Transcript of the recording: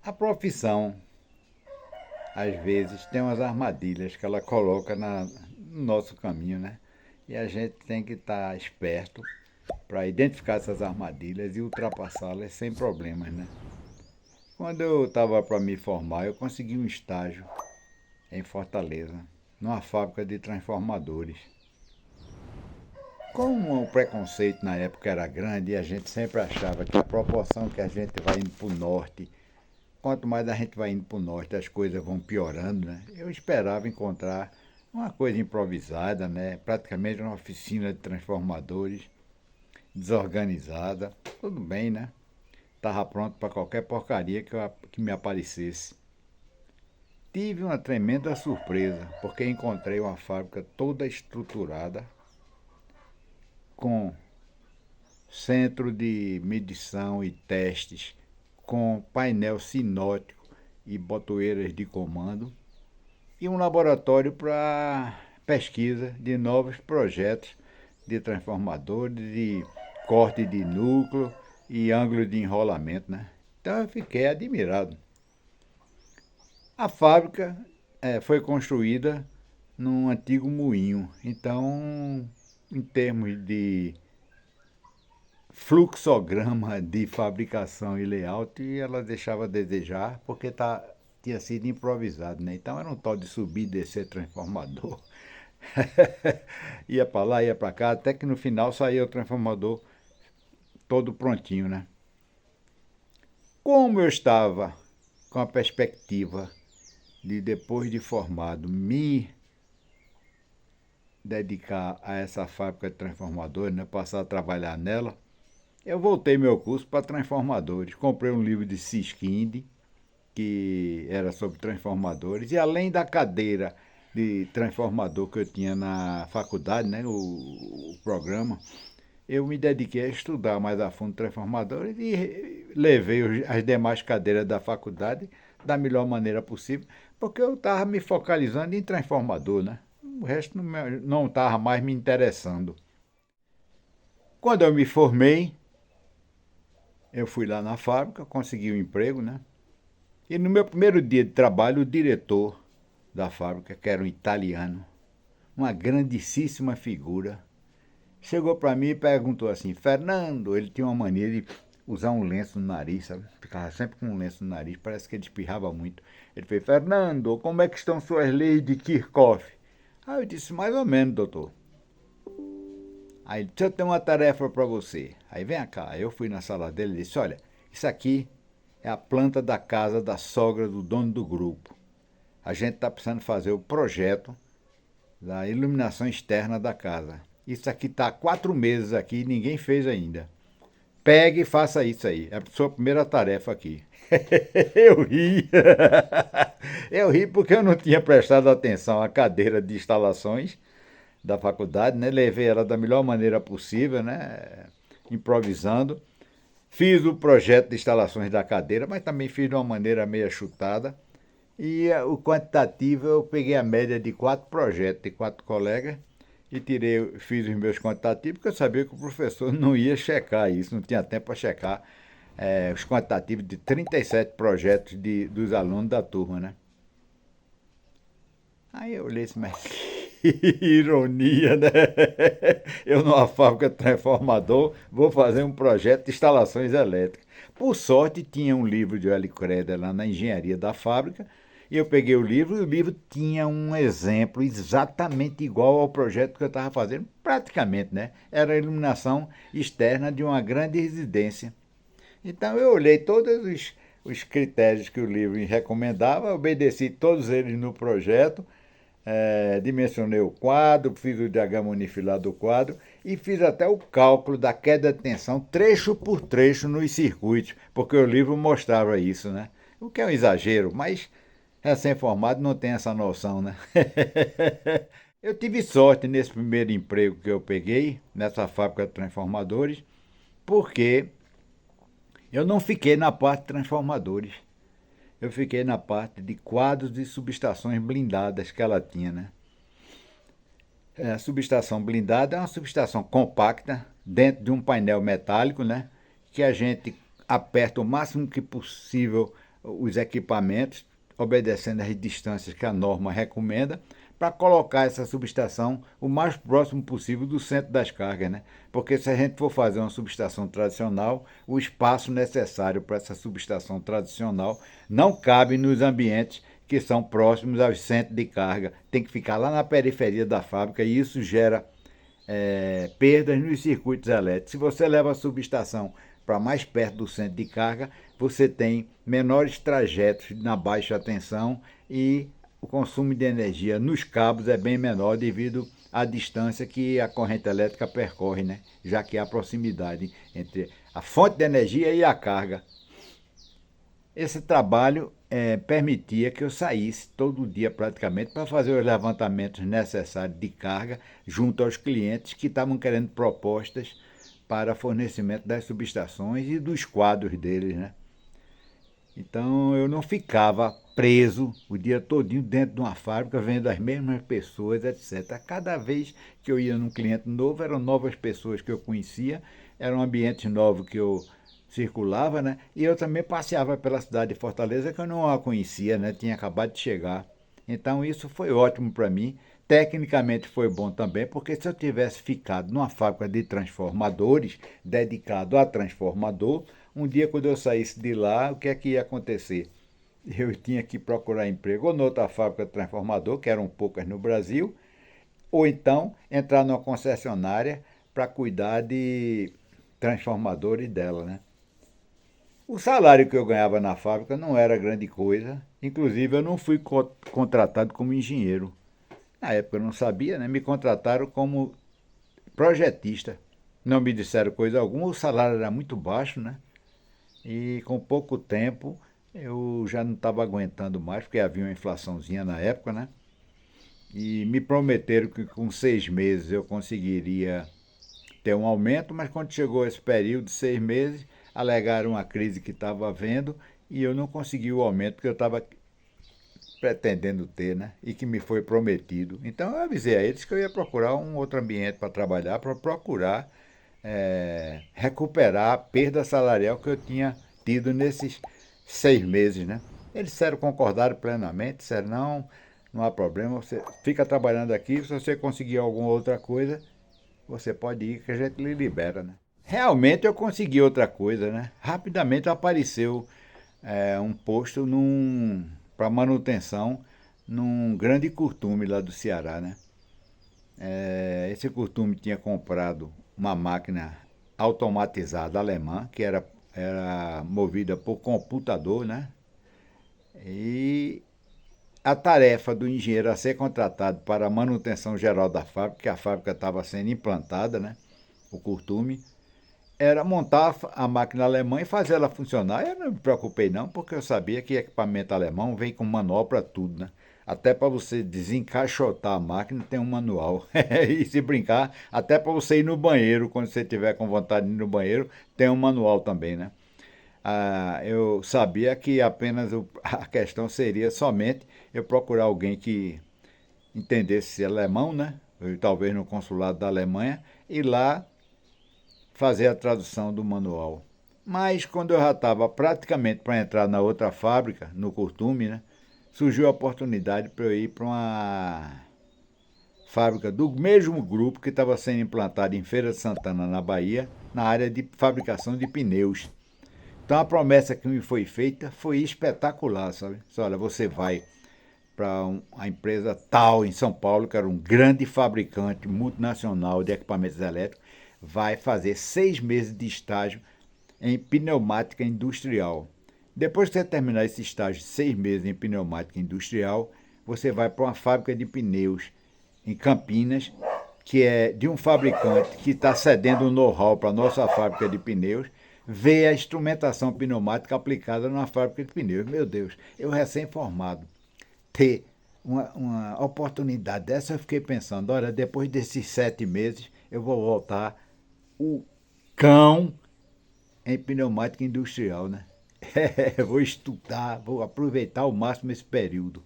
A profissão, às vezes, tem umas armadilhas que ela coloca no nosso caminho, né? E a gente tem que estar esperto para identificar essas armadilhas e ultrapassá-las sem problemas, né? Quando eu estava para me formar, eu consegui um estágio em Fortaleza, numa fábrica de transformadores. Como o preconceito na época era grande e a gente sempre achava que a proporção que a gente vai indo para o norte, quanto mais a gente vai indo para o norte, as coisas vão piorando, né? Eu esperava encontrar uma coisa improvisada, né? Praticamente uma oficina de transformadores, desorganizada. Tudo bem, né? Estava pronto para qualquer porcaria que me aparecesse. Tive uma tremenda surpresa, porque encontrei uma fábrica toda estruturada, com centro de medição e testes, com painel sinótico e botoeiras de comando, e um laboratório para pesquisa de novos projetos de transformadores, de corte de núcleo e ângulo de enrolamento, né? Então eu fiquei admirado. A fábrica foi construída num antigo moinho, então, em termos de fluxograma de fabricação e layout, ela deixava a desejar porque tinha sido improvisado, né? Então era um tal de subir e descer transformador. Ia para lá, ia para cá, até que no final saía o transformador todo prontinho, né? Como eu estava com a perspectiva de, depois de formado, me dedicar a essa fábrica de transformadores, né? Passar a trabalhar nela, eu voltei meu curso para transformadores. Comprei um livro de Siskind, que era sobre transformadores, e além da cadeira de transformador que eu tinha na faculdade, né, o programa, eu me dediquei a estudar mais a fundo transformadores e levei as demais cadeiras da faculdade da melhor maneira possível, porque eu estava me focalizando em transformador, né? O resto não estava mais me interessando. Quando eu me formei, eu fui lá na fábrica, consegui um emprego, né? E no meu primeiro dia de trabalho, o diretor da fábrica, que era um italiano, uma grandíssima figura, chegou para mim e perguntou assim: Fernando, ele tinha uma mania de usar um lenço no nariz, sabe? Ficava sempre com um lenço no nariz, parece que ele espirrava muito. Ele fez: Fernando, como é que estão suas leis de Kirchhoff? Aí eu disse: mais ou menos, doutor. Aí ele disse: eu tenho uma tarefa para você. Aí vem cá. Aí eu fui na sala dele e disse: olha, isso aqui é a planta da casa da sogra do dono do grupo. A gente está precisando fazer o projeto da iluminação externa da casa. Isso aqui está há 4 meses aqui e ninguém fez ainda. Pegue e faça isso aí. É a sua primeira tarefa aqui. Eu ri. Eu ri porque eu não tinha prestado atenção à cadeira de instalações da faculdade, né? Levei ela da melhor maneira possível, né? Improvisando. Fiz o projeto de instalações da cadeira, mas também fiz de uma maneira meio chutada. E o quantitativo eu peguei a média de 4 projetos, de 4 colegas, e fiz os meus quantitativos, porque eu sabia que o professor não ia checar isso, não tinha tempo para checar os quantitativos de 37 projetos dos alunos da turma, né? Aí eu olhei assim, mas que ironia, né? Eu numa fábrica de transformador vou fazer um projeto de instalações elétricas. Por sorte, tinha um livro de Hélio Creder lá na engenharia da fábrica, e eu peguei o livro e o livro tinha um exemplo exatamente igual ao projeto que eu estava fazendo, praticamente, né? Era a iluminação externa de uma grande residência. Então eu olhei todos os critérios que o livro recomendava, obedeci todos eles no projeto, dimensionei o quadro, fiz o diagrama unifilar do quadro e fiz até o cálculo da queda de tensão trecho por trecho nos circuitos, porque o livro mostrava isso, né? O que é um exagero, mas recém-formado não tem essa noção, né? Eu tive sorte nesse primeiro emprego que eu peguei, nessa fábrica de transformadores, porque eu não fiquei na parte de transformadores. Eu fiquei na parte de quadros e subestações blindadas que ela tinha, né? A subestação blindada é uma subestação compacta dentro de um painel metálico, né? Que a gente aperta o máximo que possível os equipamentos, obedecendo às distâncias que a norma recomenda, para colocar essa subestação o mais próximo possível do centro das cargas, né? Porque se a gente for fazer uma subestação tradicional, o espaço necessário para essa subestação tradicional não cabe nos ambientes que são próximos aos centros de carga. Tem que ficar lá na periferia da fábrica e isso gera perdas nos circuitos elétricos. Se você leva a subestação para mais perto do centro de carga, você tem menores trajetos na baixa tensão e o consumo de energia nos cabos é bem menor devido à distância que a corrente elétrica percorre, né? Já que há proximidade entre a fonte de energia e a carga. Esse trabalho permitia que eu saísse todo dia praticamente para fazer os levantamentos necessários de carga junto aos clientes que estavam querendo propostas para fornecimento das subestações e dos quadros deles, né? Então eu não ficava preso o dia todinho dentro de uma fábrica vendo as mesmas pessoas, etc. Cada vez que eu ia num cliente novo, eram novas pessoas que eu conhecia, eram ambientes novos que eu circulava, né? E eu também passeava pela cidade de Fortaleza que eu não a conhecia, né? Tinha acabado de chegar. Então isso foi ótimo para mim. Tecnicamente foi bom também, porque se eu tivesse ficado numa fábrica de transformadores, dedicado a transformador, um dia quando eu saísse de lá, o que é que ia acontecer? Eu tinha que procurar emprego ou noutra fábrica de transformador, que eram poucas no Brasil, ou então entrar numa concessionária para cuidar de transformadores dela, né? O salário que eu ganhava na fábrica não era grande coisa, inclusive eu não fui contratado como engenheiro. Na época eu não sabia, né? Me contrataram como projetista. Não me disseram coisa alguma, o salário era muito baixo, né? E com pouco tempo eu já não estava aguentando mais, porque havia uma inflaçãozinha na época, né? E me prometeram que com 6 meses eu conseguiria ter um aumento, mas quando chegou esse período de 6 meses, alegaram a crise que estava havendo e eu não consegui o aumento que eu estava pretendendo ter, né? E que me foi prometido. Então eu avisei a eles que eu ia procurar um outro ambiente para trabalhar, para procurar recuperar a perda salarial que eu tinha tido nesses 6 meses, né? Eles disseram, concordaram plenamente, disseram, não, não há problema, você fica trabalhando aqui, se você conseguir alguma outra coisa, você pode ir que a gente lhe libera, né? Realmente eu consegui outra coisa, né? Rapidamente apareceu um posto para manutenção num grande curtume lá do Ceará, né? Esse curtume tinha comprado uma máquina automatizada alemã, que era movida por computador, né? E a tarefa do engenheiro a ser contratado para a manutenção geral da fábrica, que a fábrica estava sendo implantada, né? O curtume, era montar a máquina alemã e fazer ela funcionar. Eu não me preocupei não, porque eu sabia que equipamento alemão vem com manual para tudo, né? Até para você desencaixotar a máquina tem um manual. E se brincar, até para você ir no banheiro, quando você tiver com vontade de ir no banheiro, tem um manual também, né? Eu sabia que apenas a questão seria somente eu procurar alguém que entendesse alemão, né? Talvez no consulado da Alemanha, e lá fazer a tradução do manual. Mas quando eu já estava praticamente para entrar na outra fábrica, no Curtume, né, surgiu a oportunidade para eu ir para uma fábrica do mesmo grupo que estava sendo implantada em Feira de Santana, na Bahia, na área de fabricação de pneus. Então a promessa que me foi feita foi espetacular, sabe? Olha, você vai para a empresa tal em São Paulo, que era um grande fabricante multinacional de equipamentos elétricos, vai fazer 6 meses de estágio em pneumática industrial. Depois que você terminar esse estágio de 6 meses em pneumática industrial, você vai para uma fábrica de pneus em Campinas, que é de um fabricante que está cedendo o know-how para a nossa fábrica de pneus, ver a instrumentação pneumática aplicada na fábrica de pneus. Meu Deus, eu recém-formado, ter uma oportunidade dessa, eu fiquei pensando, olha, depois desses 7 meses, eu vou voltar o cão em pneumática industrial, né? Vou estudar, vou aproveitar ao máximo esse período.